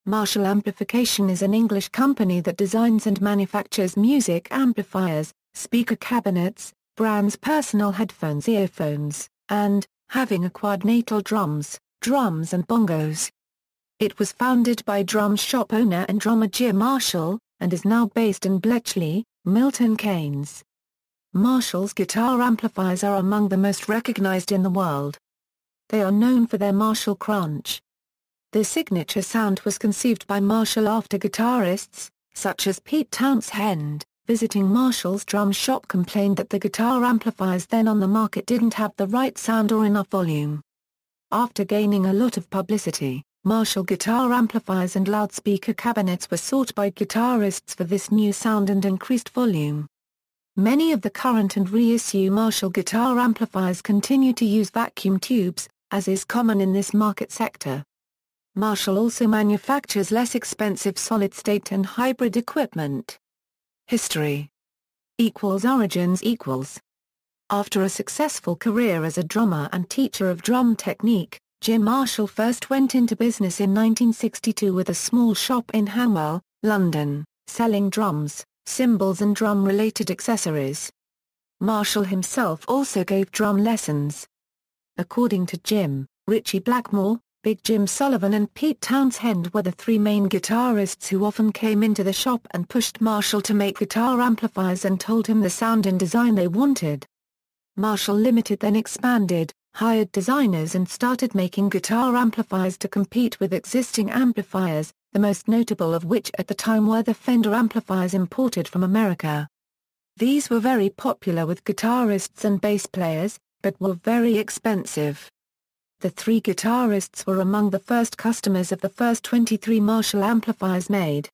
Marshall Amplification is an English company that designs and manufactures music amplifiers, speaker cabinets, brands personal headphones, earphones, and, having acquired Natal Drums, drums and bongos. It was founded by drum shop owner and drummer Jim Marshall, and is now based in Bletchley, Milton Keynes. Marshall's guitar amplifiers are among the most recognized in the world. They are known for their Marshall crunch. Their signature sound was conceived by Marshall after guitarists, such as Pete Townshend, visiting Marshall's drum shop, complained that the guitar amplifiers then on the market didn't have the right sound or enough volume. After gaining a lot of publicity, Marshall guitar amplifiers and loudspeaker cabinets were sought by guitarists for this new sound and increased volume. Many of the current and reissue Marshall guitar amplifiers continue to use vacuum tubes, as is common in this market sector. Marshall also manufactures less expensive solid-state and hybrid equipment. History Origins After a successful career as a drummer and teacher of drum technique, Jim Marshall first went into business in 1962 with a small shop in Hanwell, London, selling drums, cymbals and drum-related accessories. Marshall himself also gave drum lessons. According to Jim, Ritchie Blackmore, Big Jim Sullivan and Pete Townshend were the three main guitarists who often came into the shop and pushed Marshall to make guitar amplifiers and told him the sound and design they wanted. Marshall Limited then expanded, hired designers and started making guitar amplifiers to compete with existing amplifiers, the most notable of which at the time were the Fender amplifiers imported from America. These were very popular with guitarists and bass players, but were very expensive. The three guitarists were among the first customers of the first 23 Marshall amplifiers made.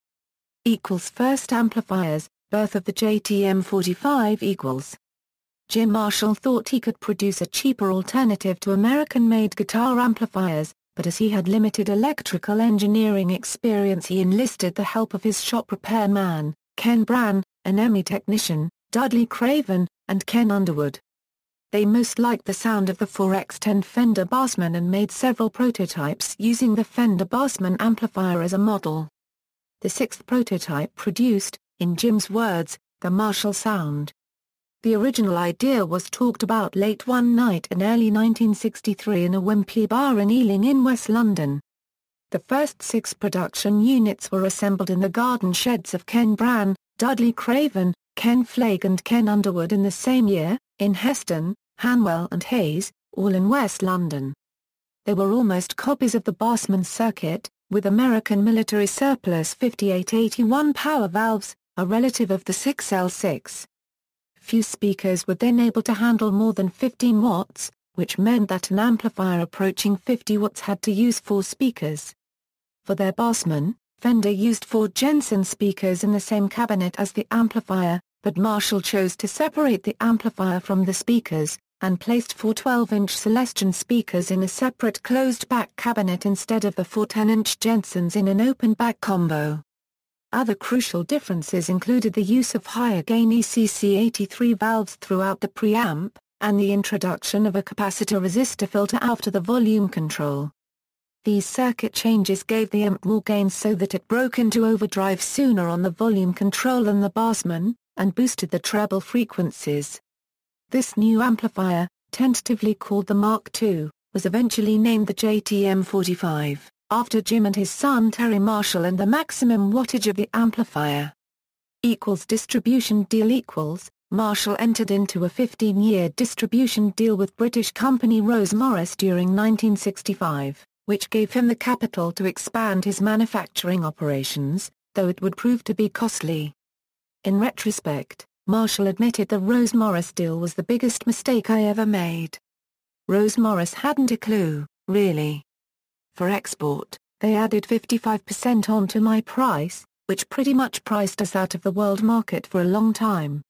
First amplifiers, birth of the Jvm 45 Jim Marshall thought he could produce a cheaper alternative to American-made guitar amplifiers, but as he had limited electrical engineering experience he enlisted the help of his shop repairman, Ken Brann, an EMI technician, Dudley Craven, and Ken Underwood. They most liked the sound of the 4X10 Fender Bassman and made several prototypes using the Fender Bassman amplifier as a model. The sixth prototype produced, in Jim's words, the Marshall sound. The original idea was talked about late one night in early 1963 in a wimpy bar in Ealing in West London. The first 6 production units were assembled in the garden sheds of Ken Brann, Dudley Craven, Ken Flagg and Ken Underwood in the same year, in Heston, Hanwell and Hayes, all in West London. They were almost copies of the Bassman circuit, with American military surplus 5881 power valves, a relative of the 6L6. Few speakers were then able to handle more than 15 watts, which meant that an amplifier approaching 50 watts had to use 4 speakers. For their Bassman, Fender used 4 Jensen speakers in the same cabinet as the amplifier, but Marshall chose to separate the amplifier from the speakers, and placed 4 12-inch Celestion speakers in a separate closed-back cabinet instead of the 4 10-inch Jensens in an open-back combo. Other crucial differences included the use of higher-gain ECC83 valves throughout the preamp, and the introduction of a capacitor-resistor filter after the volume control. These circuit changes gave the amp more gain so that it broke into overdrive sooner on the volume control than the Bassman, and boosted the treble frequencies. This new amplifier, tentatively called the Mark II, was eventually named the Jvm 45, after Jim and his son Terry Marshall, and the maximum wattage of the amplifier. Distribution deal Marshall entered into a 15-year distribution deal with British company Rose Morris during 1965, which gave him the capital to expand his manufacturing operations, though it would prove to be costly. In retrospect, Marshall admitted the Rose Morris deal was the biggest mistake I ever made. Rose Morris hadn't a clue, really. For export, they added 55% onto my price, which pretty much priced us out of the world market for a long time.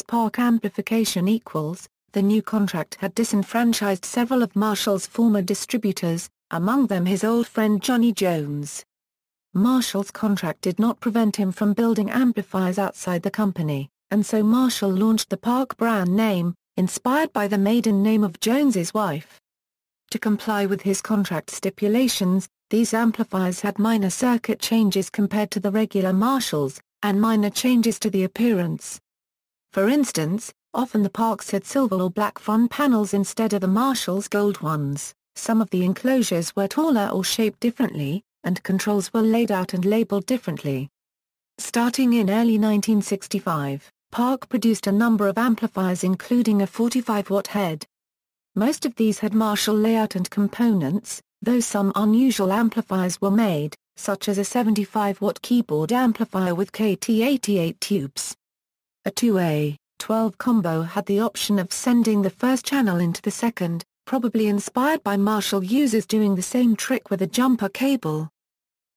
Park Amplification The new contract had disenfranchised several of Marshall's former distributors, among them his old friend Johnny Jones. Marshall's contract did not prevent him from building amplifiers outside the company, and so Marshall launched the Park brand name, inspired by the maiden name of Jones's wife. To comply with his contract stipulations, These amplifiers had minor circuit changes compared to the regular Marshalls, and minor changes to the appearance. For instance, often the Parks had silver or black front panels instead of the Marshall's gold ones, some of the enclosures were taller or shaped differently, and controls were laid out and labeled differently. Starting in early 1965, Park produced a number of amplifiers including a 45-watt head. Most of these had Marshall layout and components, though some unusual amplifiers were made, such as a 75-watt keyboard amplifier with KT88 tubes. A 2A12 combo had the option of sending the first channel into the second, probably inspired by Marshall users doing the same trick with a jumper cable.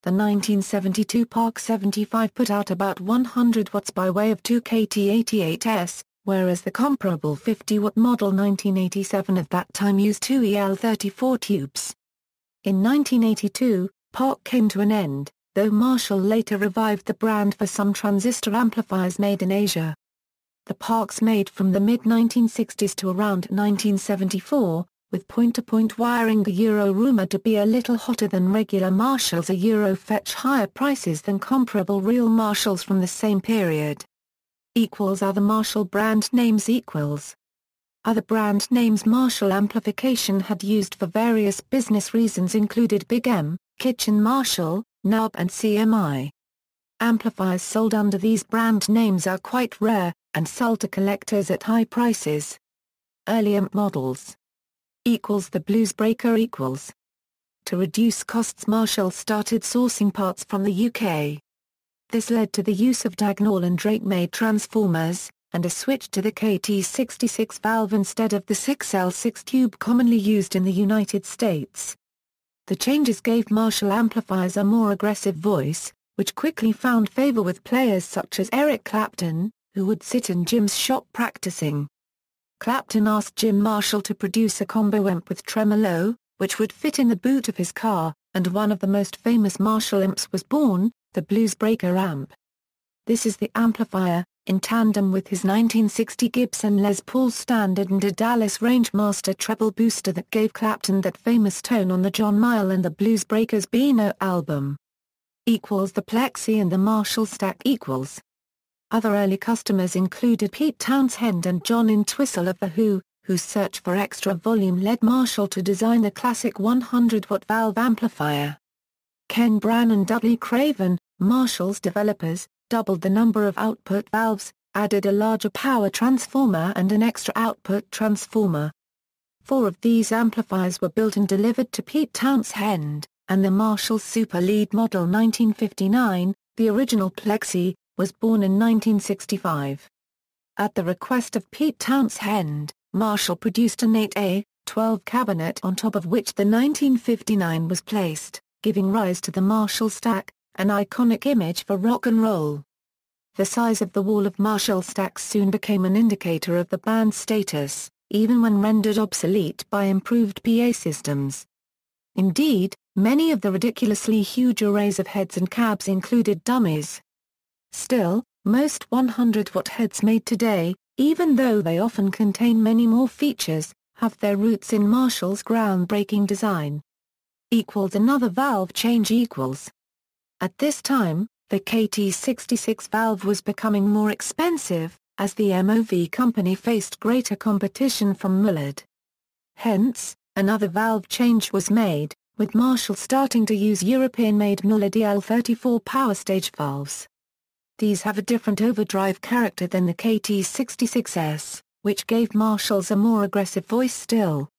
The 1972 Park 75 put out about 100 watts by way of two KT88s, whereas the comparable 50-watt model 1987 at that time used two EL34 tubes. In 1982, Park came to an end, though Marshall later revived the brand for some transistor amplifiers made in Asia. The Parks made from the mid-1960s to around 1974, with point-to-point wiring the Euro rumored to be a little hotter than regular Marshalls. A Euro fetch higher prices than comparable real Marshalls from the same period. Other Marshall brand names. Other brand names Marshall Amplification had used for various business reasons included Big M, Kitchen Marshall, NUB and CMI. Amplifiers sold under these brand names are quite rare, and sold to collectors at high prices. Early amp models. The Bluesbreaker. To reduce costs, Marshall started sourcing parts from the UK. This led to the use of Dagnall and Drake-made transformers, and a switch to the KT66 valve instead of the 6L6 tube commonly used in the United States. The changes gave Marshall amplifiers a more aggressive voice, which quickly found favor with players such as Eric Clapton, who would sit in Jim's shop practicing. Clapton asked Jim Marshall to produce a combo amp with tremolo, which would fit in the boot of his car, and one of the most famous Marshall amps was born, the Bluesbreaker amp. This is the amplifier, in tandem with his 1960 Gibson Les Paul Standard and a Dallas Rangemaster treble booster, that gave Clapton that famous tone on the John Mayall and the Bluesbreakers' Beano album. The Plexi and the Marshall Stack. Other early customers included Pete Townshend and John Entwistle of The Who, whose search for extra volume led Marshall to design the classic 100-watt valve amplifier. Ken Brown and Dudley Craven, Marshall's developers, doubled the number of output valves, added a larger power transformer and an extra output transformer. 4 of these amplifiers were built and delivered to Pete Townshend, and the Marshall Super Lead Model 1959, the original Plexi, was born in 1965. At the request of Pete Townshend, Marshall produced an 8A12 cabinet on top of which the 1959 was placed, giving rise to the Marshall Stack, an iconic image for rock and roll. The size of the wall of Marshall stacks soon became an indicator of the band's status, even when rendered obsolete by improved PA systems. Indeed, many of the ridiculously huge arrays of heads and cabs included dummies. Still, most 100-watt heads made today, even though they often contain many more features, have their roots in Marshall's groundbreaking design. Another valve change. At this time, the KT66 valve was becoming more expensive, as the MOV company faced greater competition from Mullard. Hence, another valve change was made, with Marshall starting to use European-made Mullard EL34 power stage valves. These have a different overdrive character than the KT66S, which gave Marshalls a more aggressive voice still.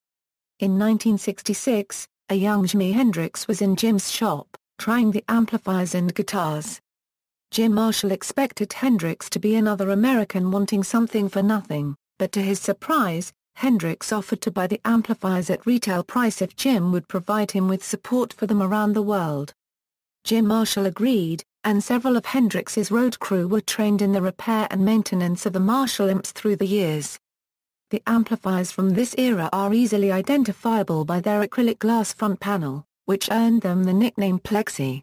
In 1966, a young Jimi Hendrix was in Jim's shop, trying the amplifiers and guitars. Jim Marshall expected Hendrix to be another American wanting something for nothing, but to his surprise, Hendrix offered to buy the amplifiers at retail price if Jim would provide him with support for them around the world. Jim Marshall agreed, and several of Hendrix's road crew were trained in the repair and maintenance of the Marshall amps through the years. The amplifiers from this era are easily identifiable by their acrylic glass front panel, which earned them the nickname Plexi.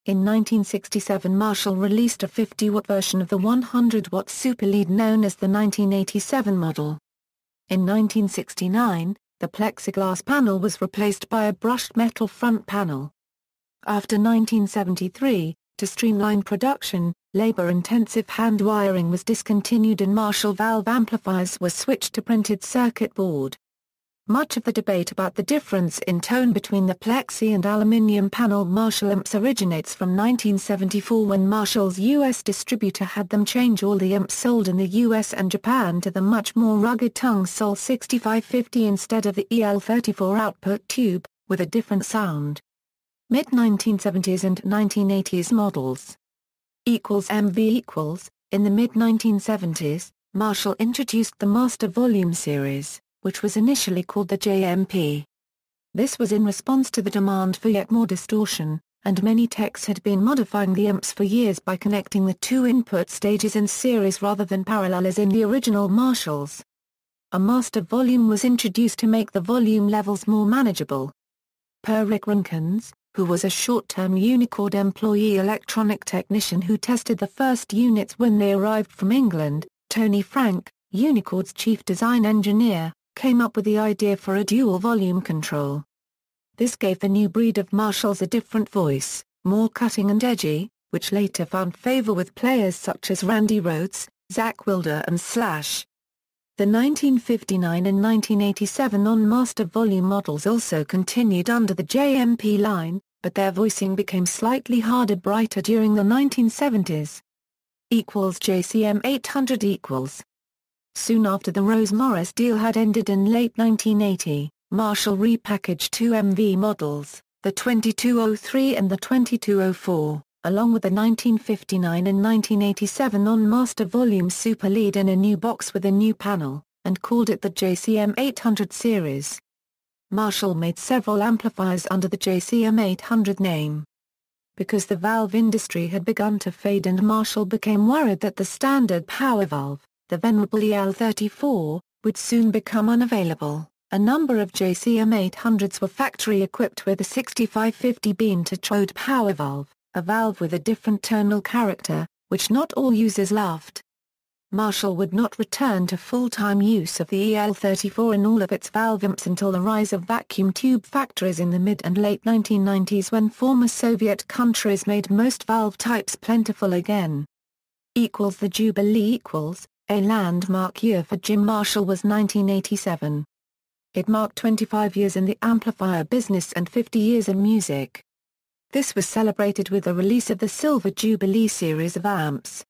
In 1967, Marshall released a 50-watt version of the 100-watt Super Lead known as the 1987 model. In 1969, the plexiglass panel was replaced by a brushed metal front panel. After 1973, to streamline production, labor-intensive hand wiring was discontinued and Marshall valve amplifiers were switched to printed circuit board. Much of the debate about the difference in tone between the plexi and aluminum panel Marshall amps originates from 1974 when Marshall's U.S. distributor had them change all the amps sold in the U.S. and Japan to the much more rugged tongue Sol 6550 instead of the EL34 output tube, with a different sound. Mid-1970s and 1980s models. MV In the mid-1970s, Marshall introduced the Master Volume series, which was initially called the JMP. This was in response to the demand for yet more distortion, and many techs had been modifying the amps for years by connecting the two input stages in series rather than parallel as in the original Marshalls. A Master Volume was introduced to make the volume levels more manageable. Per Rick Rankins, who was a short-term Unicord employee electronic technician who tested the first units when they arrived from England, Tony Frank, Unicord's chief design engineer, came up with the idea for a dual volume control. This gave the new breed of Marshalls a different voice, more cutting and edgy, which later found favor with players such as Randy Rhoads, Zakk Wylde and Slash. The 1959 and 1987 on-master volume models also continued under the JMP line, but their voicing became slightly harder brighter during the 1970s. JCM 800 Soon after the Rose-Morris deal had ended in late 1980, Marshall repackaged two MV models, the 2203 and the 2204, along with the 1959 and 1987 on-master volume Super Lead in a new box with a new panel, and called it the JCM 800 series. Marshall made several amplifiers under the JCM 800 name. Because the valve industry had begun to fade and Marshall became worried that the standard power valve, the venerable EL34, would soon become unavailable, a number of JCM 800s were factory-equipped with a 6550 beam tetrode power valve, a valve with a different tonal character, which not all users loved. Marshall would not return to full-time use of the EL34 in all of its valve amps until the rise of vacuum tube factories in the mid and late 1990s when former Soviet countries made most valve types plentiful again. The Jubilee A landmark year for Jim Marshall was 1987. It marked 25 years in the amplifier business and 50 years in music. This was celebrated with the release of the Silver Jubilee series of amps.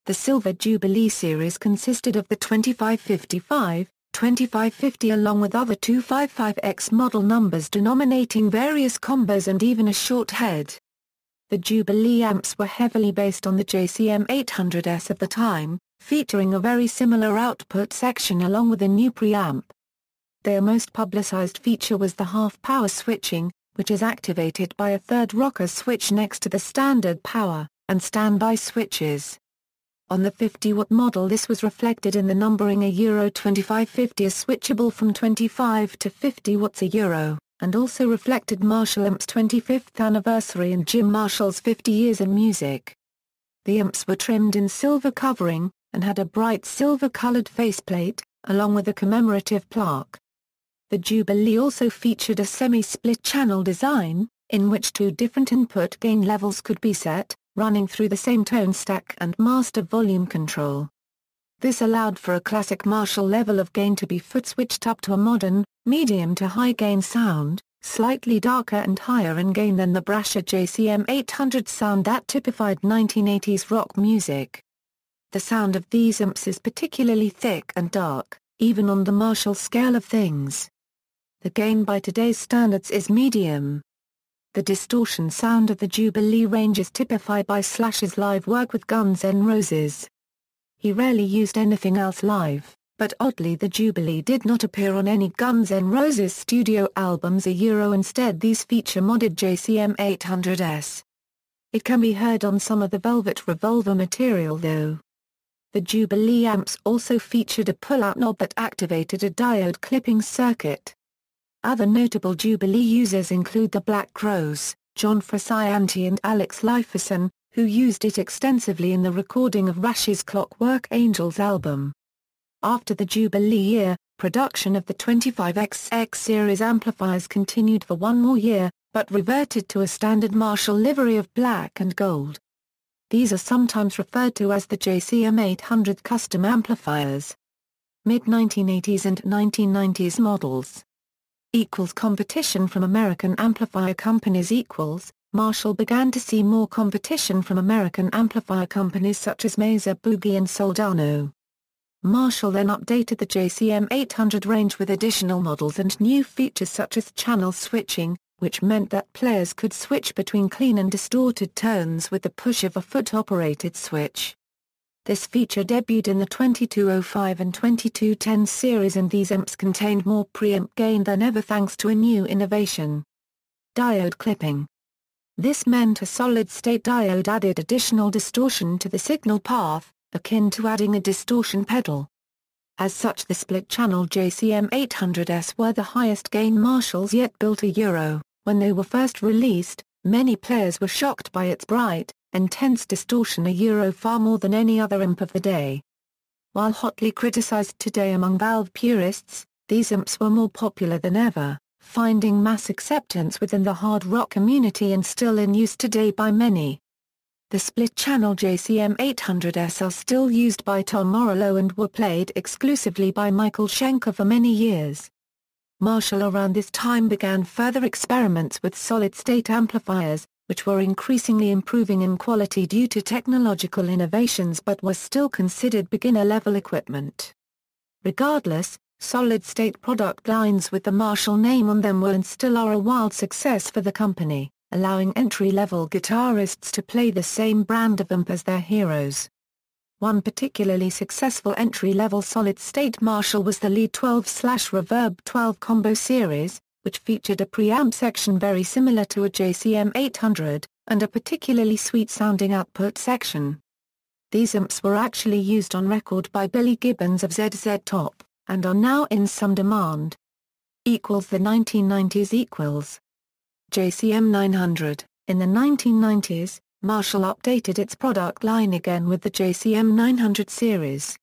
The Silver Jubilee series consisted of the 2555, 2550 along with other 255X model numbers denominating various combos and even a short head. The Jubilee amps were heavily based on the JCM 800S of the time, featuring a very similar output section along with a new preamp. Their most publicized feature was the half-power switching, which is activated by a third rocker switch next to the standard power and standby switches. On the 50-watt model this was reflected in the numbering Euro 2550 is switchable from 25 to 50 watts Euro, and also reflected Marshall Amp's 25th anniversary and Jim Marshall's 50 years in music. The amps were trimmed in silver covering, and had a bright silver-colored faceplate, along with a commemorative plaque. The Jubilee also featured a semi-split channel design, in which two different input gain levels could be set, running through the same tone stack and master volume control. This allowed for a classic Marshall level of gain to be foot-switched up to a modern, medium to high gain sound, slightly darker and higher in gain than the brasher JCM 800 sound that typified 1980s rock music. The sound of these amps is particularly thick and dark, even on the Marshall scale of things. The gain by today's standards is medium. The distortion sound of the Jubilee range is typified by Slash's live work with Guns N' Roses. He rarely used anything else live, but oddly the Jubilee did not appear on any Guns N' Roses studio albums instead these feature modded JCM 800S. It can be heard on some of the Velvet Revolver material though. The Jubilee amps also featured a pull-out knob that activated a diode clipping circuit. Other notable Jubilee users include the Black Crowes, John Frusciante and Alex Lifeson, who used it extensively in the recording of Rush's Clockwork Angels album. After the Jubilee year, production of the 25XX series amplifiers continued for one more year, but reverted to a standard Marshall livery of black and gold. These are sometimes referred to as the JCM 800 custom amplifiers. Mid-1980s and 1990s models. Competition from American amplifier companies. Marshall began to see more competition from American amplifier companies such as Mesa Boogie and Soldano. Marshall then updated the JCM 800 range with additional models and new features such as channel switching, which meant that players could switch between clean and distorted tones with the push of a foot-operated switch. This feature debuted in the 2205 and 2210 series, and these amps contained more preamp gain than ever thanks to a new innovation: diode clipping. This meant a solid-state diode added additional distortion to the signal path, akin to adding a distortion pedal. As such, the split-channel JCM 800s were the highest-gain Marshalls yet built. When they were first released, many players were shocked by its bright, intense distortion, far more than any other amp of the day. While hotly criticized today among valve purists, these amps were more popular than ever, finding mass acceptance within the hard rock community and still in use today by many. The split-channel JCM 800s are still used by Tom Morello and were played exclusively by Michael Schenker for many years. Marshall around this time began further experiments with solid-state amplifiers, which were increasingly improving in quality due to technological innovations but were still considered beginner-level equipment. Regardless, solid-state product lines with the Marshall name on them were and still are a wild success for the company, allowing entry-level guitarists to play the same brand of amp as their heroes. One particularly successful entry-level solid-state Marshall was the Lead 12/Reverb 12 combo series, which featured a preamp section very similar to a JCM 800, and a particularly sweet-sounding output section. These amps were actually used on record by Billy Gibbons of ZZ Top, and are now in some demand. The 1990s. JCM 900. In the 1990s, Marshall updated its product line again with the JCM 900 series.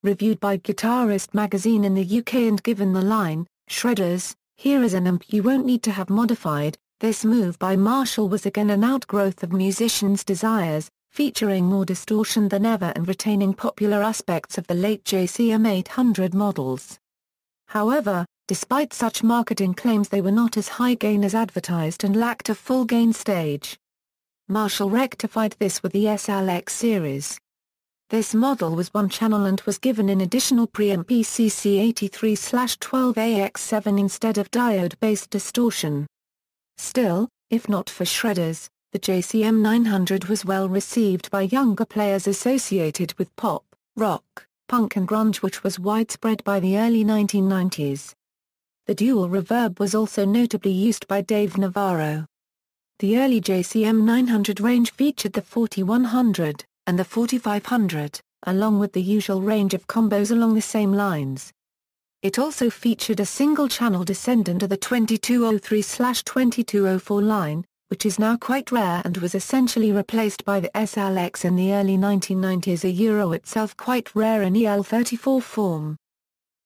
Reviewed by Guitarist magazine in the UK and given the line, "Shredders, here is an amp you won't need to have modified," this move by Marshall was again an outgrowth of musicians' desires, featuring more distortion than ever and retaining popular aspects of the late JCM 800 models. However, despite such marketing claims, they were not as high gain as advertised and lacked a full gain stage. Marshall rectified this with the SLX series. This model was one-channel and was given an additional preamp ECC 83/12AX7 instead of diode-based distortion. Still, if not for shredders, the JCM 900 was well received by younger players associated with pop, rock, punk and grunge, which was widespread by the early 1990s. The dual reverb was also notably used by Dave Navarro. The early JCM 900 range featured the 4100 and the 4500, along with the usual range of combos along the same lines. It also featured a single-channel descendant of the 2203/2204 line, which is now quite rare and was essentially replaced by the SLX in the early 1990s, itself quite rare in EL34 form.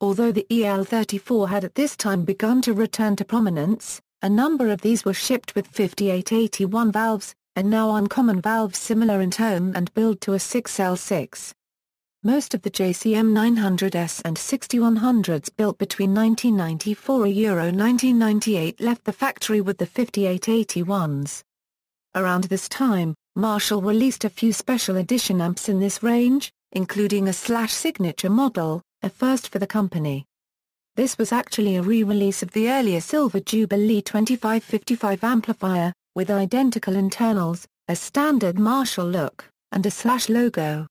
Although the EL34 had at this time begun to return to prominence, a number of these were shipped with 5881 valves, and now uncommon valves similar in tone and build to a 6L6. Most of the JCM 900s and 6100s built between 1994 and 1998 left the factory with the 5881s. Around this time, Marshall released a few special edition amps in this range, including a /signature model, a first for the company. This was actually a re-release of the earlier silver Jubilee 2555 amplifier, with identical internals, a standard Marshall look, and a / logo.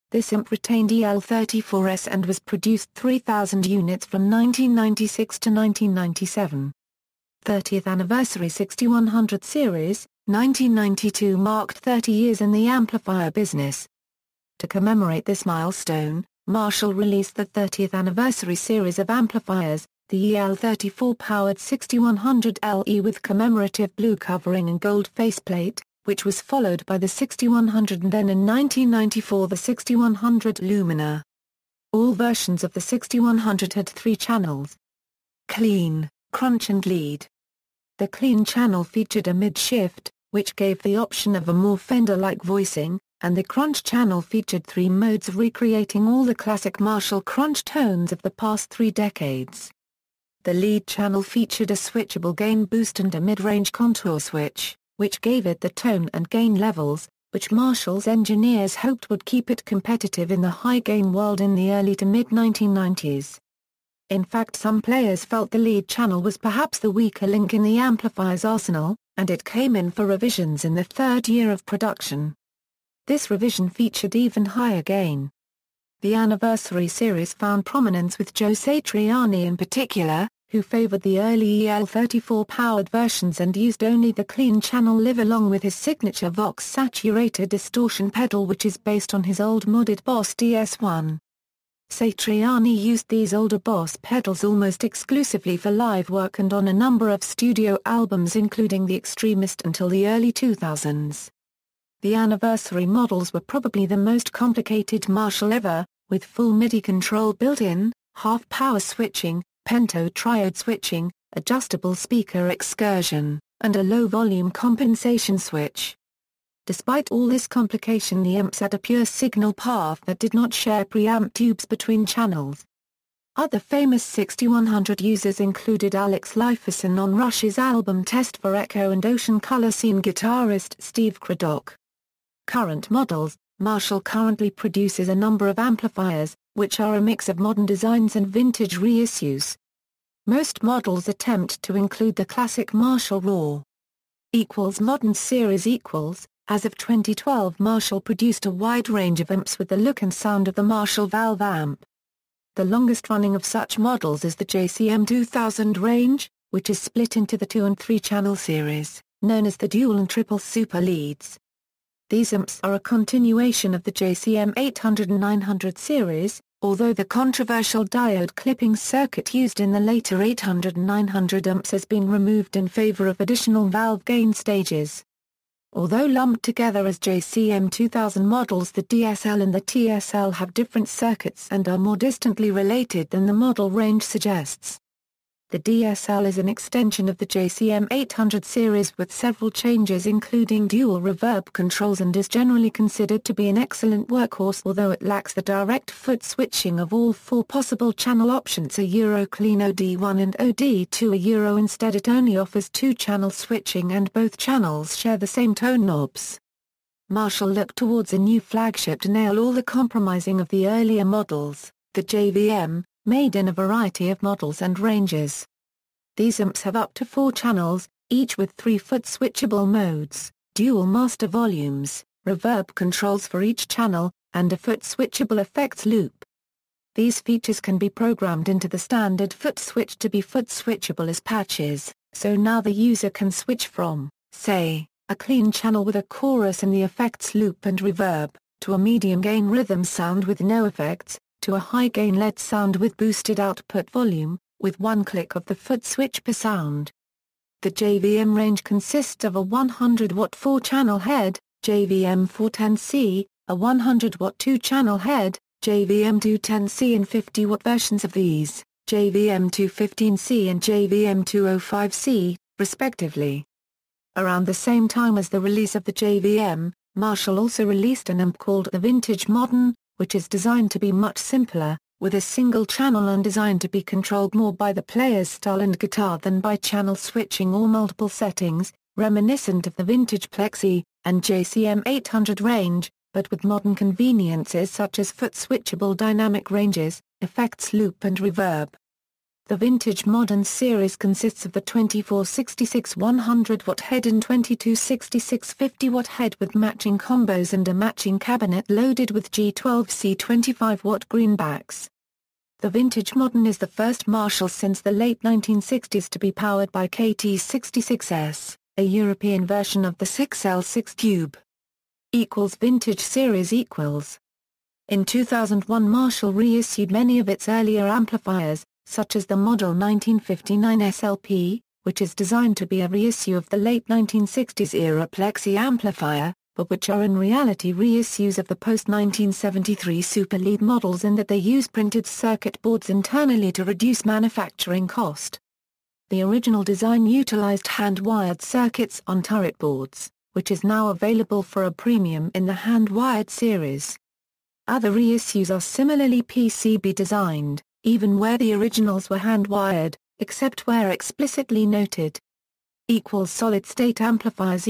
This amp retained EL34s and was produced 3,000 units from 1996 to 1997. 30th Anniversary 6100 Series, 1992 marked 30 years in the amplifier business. To commemorate this milestone, Marshall released the 30th Anniversary series of amplifiers, the EL34-powered 6100 LE with commemorative blue covering and gold faceplate, which was followed by the 6100 and then in 1994 the 6100 Lumina. All versions of the 6100 had 3 channels: clean, crunch and lead. The clean channel featured a mid-shift, which gave the option of a more Fender-like voicing, and the crunch channel featured 3 modes recreating all the classic Marshall crunch tones of the past 3 decades. The lead channel featured a switchable gain boost and a mid-range contour switch, which gave it the tone and gain levels, which Marshall's engineers hoped would keep it competitive in the high-gain world in the early to mid-1990s. In fact, some players felt the lead channel was perhaps the weaker link in the amplifier's arsenal, and it came in for revisions in the 3rd year of production. This revision featured even higher gain. The Anniversary series found prominence with Joe Satriani in particular, who favored the early EL34-powered versions and used only the clean channel live along with his signature Vox-saturated distortion pedal, which is based on his old modded Boss DS1. Satriani used these older Boss pedals almost exclusively for live work and on a number of studio albums including The Extremist until the early 2000s. The Anniversary models were probably the most complicated Marshall ever, with full MIDI control built in, half-power switching, pento-triode switching, adjustable speaker excursion, and a low-volume compensation switch. Despite all this complication, the amps had a pure signal path that did not share preamp tubes between channels. Other famous 6100 users included Alex Lifeson on Rush's album Test for Echo and Ocean Color Scene guitarist Steve Craddock. Current models: Marshall currently produces a number of amplifiers, which are a mix of modern designs and vintage reissues. Most models attempt to include the classic Marshall Raw. Modern series As of 2012, Marshall produced a wide range of amps with the look and sound of the Marshall valve amp. The longest running of such models is the Jvm 2000 range, which is split into the 2 and 3 channel series, known as the dual and triple super leads. These amps are a continuation of the Jvm 800 and 900 series, although the controversial diode clipping circuit used in the later 800 and 900 amps has been removed in favor of additional valve gain stages. Although lumped together as Jvm 2000 models, the DSL and the TSL have different circuits and are more distantly related than the model range suggests. The DSL is an extension of the Jvm 800 series with several changes including dual reverb controls and is generally considered to be an excellent workhorse, although it lacks the direct foot switching of all 4 possible channel options, a clean OD1 and OD2, instead it only offers 2-channel switching and both channels share the same tone knobs. Marshall looked towards a new flagship to nail all the compromising of the earlier models, the Jvm, made in a variety of models and ranges. These amps have up to 4 channels, each with 3-foot switchable modes, dual master volumes, reverb controls for each channel, and a foot switchable effects loop. These features can be programmed into the standard foot switch to be foot switchable as patches, so now the user can switch from, say, a clean channel with a chorus in the effects loop and reverb, to a medium-gain rhythm sound with no effects, to a high-gain lead sound with boosted output volume, with 1 click of the foot switch per sound. The Jvm range consists of a 100-watt 4-channel head, Jvm 410C, a 100-watt 2-channel head, Jvm 210C, and 50-watt versions of these, Jvm 215C and Jvm 205C, respectively. Around the same time as the release of the Jvm, Marshall also released an amp called the Vintage Modern, which is designed to be much simpler, with a single channel and designed to be controlled more by the player's style and guitar than by channel switching or multiple settings, reminiscent of the vintage Plexi and Jvm 800 range, but with modern conveniences such as foot switchable dynamic ranges, effects loop and reverb. The Vintage Modern series consists of the 2466 100-watt head and 2266 50-watt head with matching combos and a matching cabinet loaded with G12C 25-watt greenbacks. The Vintage Modern is the first Marshall since the late 1960s to be powered by KT66S, a European version of the 6L6 tube. Vintage series In 2001, Marshall reissued many of its earlier amplifiers, such as the Model 1959 SLP, which is designed to be a reissue of the late 1960s-era Plexi amplifier, but which are in reality reissues of the post-1973 Super Lead models in that they use printed circuit boards internally to reduce manufacturing cost. The original design utilized hand-wired circuits on turret boards, which is now available for a premium in the hand-wired series. Other reissues are similarly PCB designed, even where the originals were hand-wired, except where explicitly noted. Solid-state amplifiers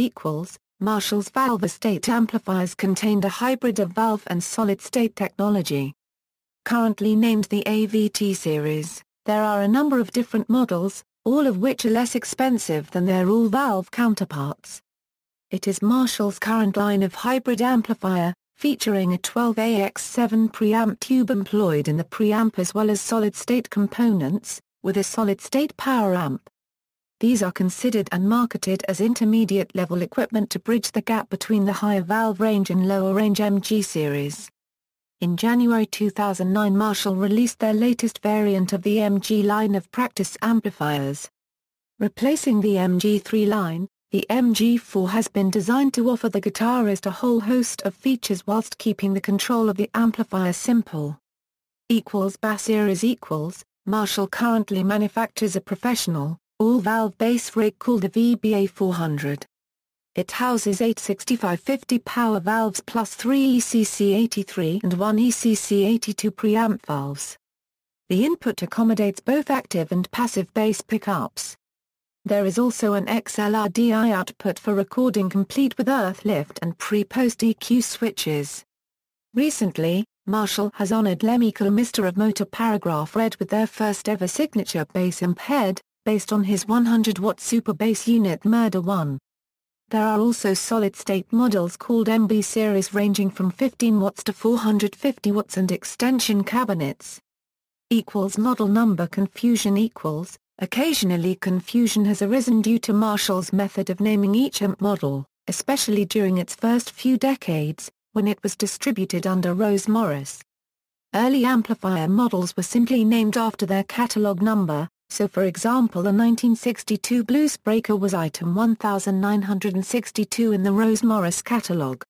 Marshall's valve-state amplifiers contained a hybrid of valve and solid-state technology. Currently named the AVT series, there are a number of different models, all of which are less expensive than their all-valve counterparts. It is Marshall's current line of hybrid amplifier, featuring a 12AX7 preamp tube employed in the preamp as well as solid-state components, with a solid-state power amp. These are considered and marketed as intermediate-level equipment to bridge the gap between the higher valve range and lower range MG series. In January 2009, Marshall released their latest variant of the MG line of practice amplifiers. Replacing the MG3 line, the MG4 has been designed to offer the guitarist a whole host of features whilst keeping the control of the amplifier simple. Bass series Marshall currently manufactures a professional, all-valve bass rig called the VBA 400. It houses 8 6550 power valves plus 3 ECC83 and 1 ECC82 preamp valves. The input accommodates both active and passive bass pickups. There is also an XLR-DI output for recording complete with earth lift and pre-post EQ switches. Recently, Marshall has honored Lemmy Kilmister of Motor Paragraph Red with their first ever signature bass amp head, based on his 100-watt super bass unit Murder 1. There are also solid-state models called MB series ranging from 15 watts to 450 watts and extension cabinets. Model number confusion Occasionally confusion has arisen due to Marshall's method of naming each amp model, especially during its first few decades, when it was distributed under Rose Morris. Early amplifier models were simply named after their catalog number, so for example the 1962 Bluesbreaker was item 1962 in the Rose Morris catalog.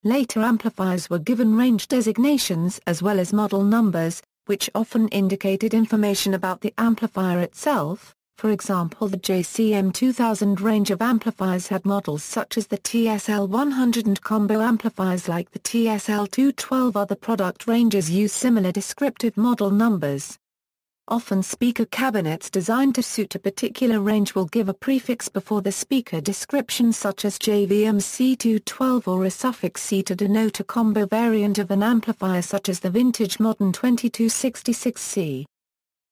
Later amplifiers were given range designations as well as model numbers, which often indicated information about the amplifier itself. For example, the JCM 2000 range of amplifiers had models such as the TSL 100 and combo amplifiers like the TSL 212. Other product ranges use similar descriptive model numbers. Often speaker cabinets designed to suit a particular range will give a prefix before the speaker description such as JVM C212 or a suffix C to denote a combo variant of an amplifier such as the vintage modern 2266C.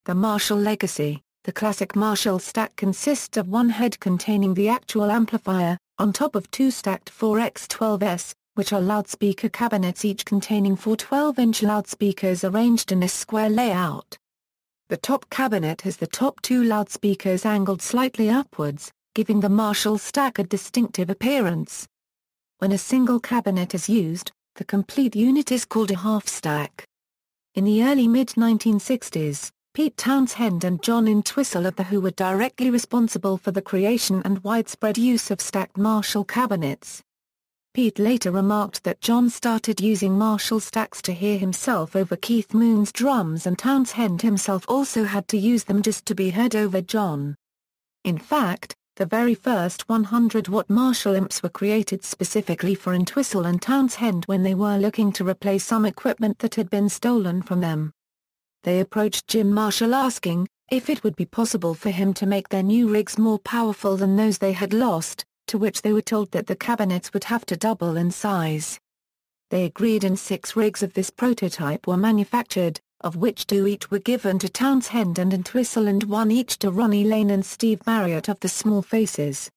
The Marshall Legacy. The classic Marshall stack consists of one head containing the actual amplifier, on top of two stacked 4x12s, which are loudspeaker cabinets each containing four 12-inch loudspeakers arranged in a square layout. The top cabinet has the top two loudspeakers angled slightly upwards, giving the Marshall stack a distinctive appearance. When a single cabinet is used, the complete unit is called a half stack. In the early mid-1960s, Pete Townshend and John Entwistle of The Who were directly responsible for the creation and widespread use of stacked Marshall cabinets. Pete later remarked that John started using Marshall stacks to hear himself over Keith Moon's drums and Townshend himself also had to use them just to be heard over John. In fact, the very first 100-watt Marshall amps were created specifically for Entwistle and Townshend when they were looking to replace some equipment that had been stolen from them. They approached Jim Marshall asking if it would be possible for him to make their new rigs more powerful than those they had lost, to which they were told that the cabinets would have to double in size. They agreed and 6 rigs of this prototype were manufactured, of which 2 each were given to Townshend and Entwistle and 1 each to Ronnie Lane and Steve Marriott of the Small Faces.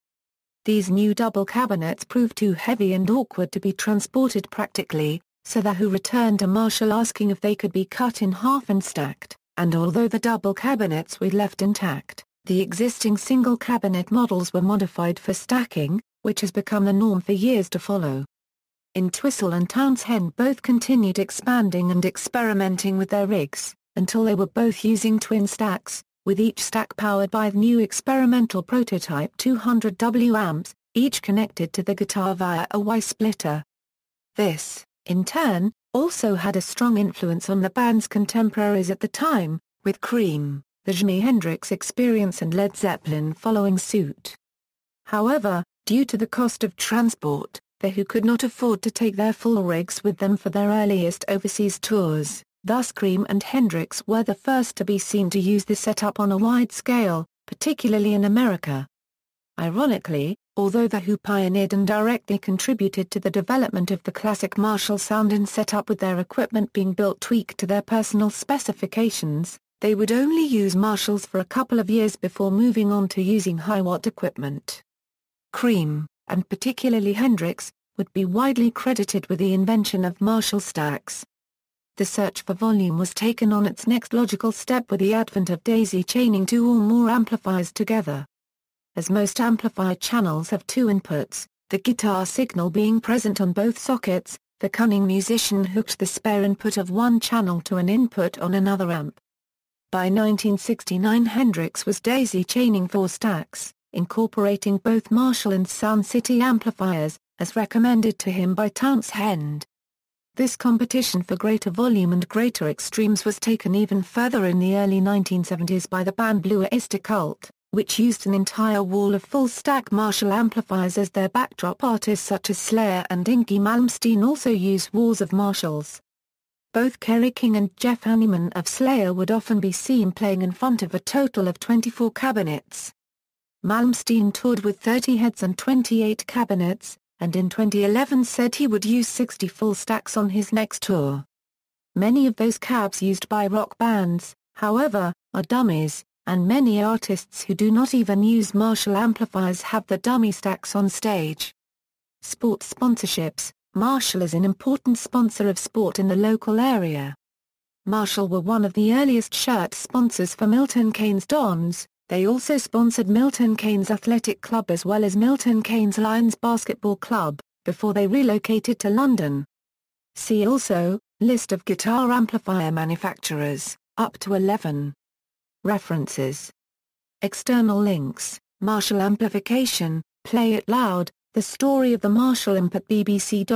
These new double cabinets proved too heavy and awkward to be transported practically, so The Who returned to Marshall asking if they could be cut in half and stacked, and although the double cabinets were left intact, the existing single cabinet models were modified for stacking, which has become the norm for years to follow. Entwistle and Townshend both continued expanding and experimenting with their rigs, until they were both using twin stacks, with each stack powered by the new experimental prototype 200W amps, each connected to the guitar via a Y-splitter. This, in turn, also had a strong influence on the band's contemporaries at the time, with Cream, the Jimi Hendrix Experience and Led Zeppelin following suit. However, due to the cost of transport, the Who could not afford to take their full rigs with them for their earliest overseas tours, thus Cream and Hendrix were the first to be seen to use the setup on a wide scale, particularly in America. Ironically, although the Who pioneered and directly contributed to the development of the classic Marshall sound and setup with their equipment being built tweaked to their personal specifications, they would only use Marshalls for a couple of years before moving on to using high-watt equipment. Cream, and particularly Hendrix, would be widely credited with the invention of Marshall stacks. The search for volume was taken on its next logical step with the advent of daisy chaining two or more amplifiers together. As most amplifier channels have two inputs, the guitar signal being present on both sockets, the cunning musician hooked the spare input of one channel to an input on another amp. By 1969 Hendrix was daisy chaining 4 stacks, incorporating both Marshall and Sound City amplifiers, as recommended to him by Townshend. This competition for greater volume and greater extremes was taken even further in the early 1970s by the band Blue Oyster Cult, which used an entire wall of full-stack Marshall amplifiers as their backdrop. Artists such as Slayer and Yngwie Malmsteen also used walls of Marshalls. Both Kerry King and Jeff Hanneman of Slayer would often be seen playing in front of a total of 24 cabinets. Malmsteen toured with 30 heads and 28 cabinets, and in 2011 said he would use 60 full stacks on his next tour. Many of those cabs used by rock bands, however, are dummies, and many artists who do not even use Marshall amplifiers have the dummy stacks on stage. Sports sponsorships. Marshall is an important sponsor of sport in the local area. Marshall were one of the earliest shirt sponsors for Milton Keynes Dons. They also sponsored Milton Keynes Athletic Club as well as Milton Keynes Lions Basketball Club, before they relocated to London. See also, List of guitar amplifier manufacturers, up to 11. References. External links, Marshall Amplification, Play It Loud, The Story of the Marshall Amp at bbc.co.uk.